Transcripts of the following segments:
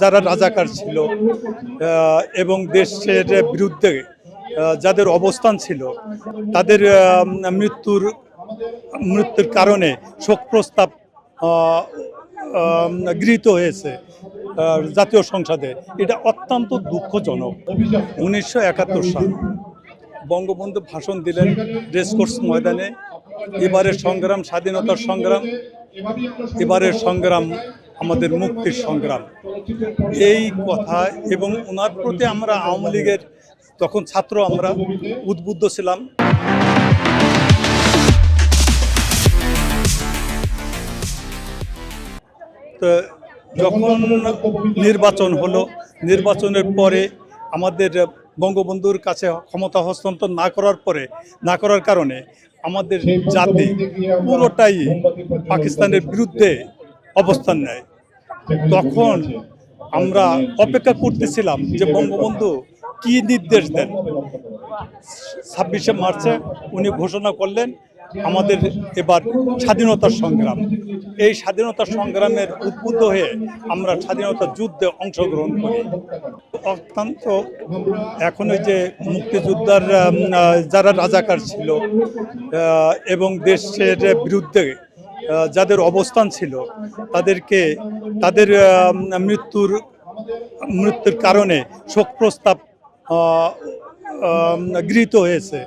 যারা রাজাকার ছিল এবং দেশের বিরুদ্ধে যাদের অবস্থান ছিল তাদের মৃত্যুর কারণে শোক প্রস্তাব গৃহীত হয়েছে জাতীয় সংসদে। এটা অত্যন্ত দুঃখজনক। 1971 সাল বঙ্গবন্ধু ভাষণ দিলেন রেসকোর্স ময়দানে। এবারের সংগ্রাম স্বাধীনতার সংগ্রাম, এবারের সংগ্রাম আমাদের মুক্তির সংগ্রাম, এই কথা এবং ওনার প্রতি আমরা আওয়ামী লীগের তখন ছাত্র আমরা উদ্বুদ্ধ ছিলাম। তো যখন নির্বাচন হলো, নির্বাচনের পরে আমাদের বঙ্গবন্ধুর কাছে ক্ষমতা হস্তান্তর না করার কারণে আমাদের জাতি পুরোটাই পাকিস্তানের বিরুদ্ধে অবস্থান নেয়। তখন আমরা অপেক্ষা করতেছিলাম যে বঙ্গবন্ধু কি নির্দেশ দেন। 26শে মার্চে উনি ঘোষণা করলেন আমাদের এবার স্বাধীনতার সংগ্রাম। এই স্বাধীনতার সংগ্রামের উদ্বুদ্ধ হয়ে আমরা স্বাধীনতা যুদ্ধে অংশগ্রহণ করি। অত্যন্ত এখন ওই যে মুক্তিযোদ্ধার যারা রাজাকার ছিল এবং দেশের বিরুদ্ধে যাদের অবস্থান ছিল তাদের মৃত্যুর কারণে শোক প্রস্তাব গৃহীত হয়েছে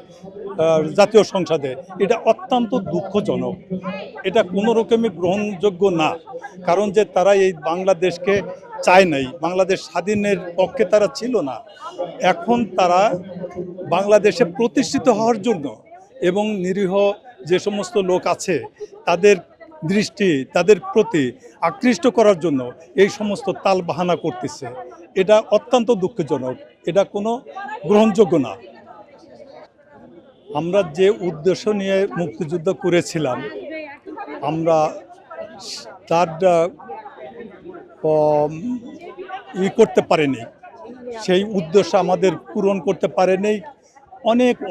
জাতীয় সংসদে। এটা অত্যন্ত দুঃখজনক। এটা কোনো রকমই গ্রহণযোগ্য না। কারণ যে তারা এই বাংলাদেশকে চায় নাই, বাংলাদেশ স্বাধীনের পক্ষে তারা ছিল না। এখন তারা বাংলাদেশে প্রতিষ্ঠিত হওয়ার জন্য এবং নিরীহ যে সমস্ত লোক আছে তাদের দৃষ্টি তাদের প্রতি আকৃষ্ট করার জন্য এই সমস্ত তাল বাহানা করতেছে। এটা অত্যন্ত দুঃখজনক। এটা কোনো গ্রহণযোগ্য না। আমরা যে উদ্দেশ্য নিয়ে মুক্তিযুদ্ধ করেছিলাম, আমরা তার করতে পারিনি। সেই উদ্দেশ্য আমাদের পূরণ করতে পারেনি।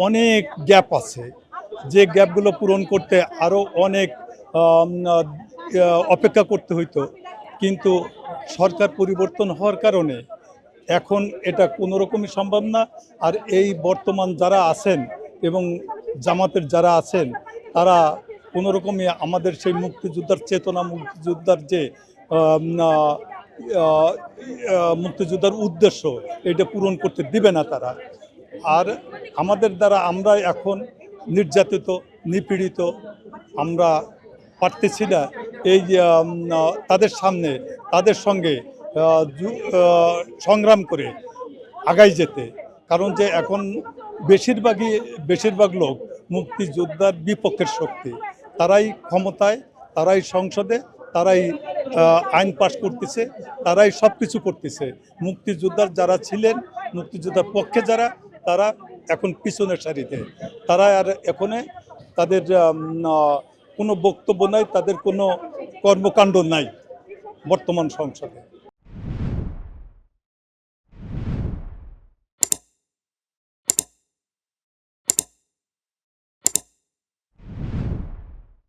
অনেক গ্যাপ আছে, যে গ্যাপগুলো পূরণ করতে আরও অনেক অপেক্ষা করতে হইতো। কিন্তু সরকার পরিবর্তন হওয়ার কারণে এখন এটা কোনো রকমই সম্ভব না। আর এই বর্তমান যারা আছেন এবং জামাতের যারা আছেন তারা কোনো রকমই আমাদের সেই মুক্তিযোদ্ধার চেতনা, মুক্তিযোদ্ধার যে মুক্তিযোদ্ধার উদ্দেশ্য এটা পূরণ করতে দিবে না তারা। আর আমাদের দ্বারা আমরা এখন নির্যাতিত, নিপীড়িত, আমরা পারতেছি না এই তাদের সঙ্গে সংগ্রাম করে আগাই যেতে। কারণ যে এখন বেশিরভাগ লোক মুক্তিযোদ্ধার বিপক্ষের শক্তি। তারাই ক্ষমতায়, তারাই সংসদে, তারাই আইন পাশ করতেছে, তারাই সব কিছু করতেছে। মুক্তিযোদ্ধার যারা ছিলেন, মুক্তিযোদ্ধার পক্ষে যারা, তারা এখন পিছনের সারিতে। তারা আর এখানে তাদের কোনো বক্তব্য নাই, তাদের কোনো কর্মকাণ্ড নাই বর্তমান সংসদে।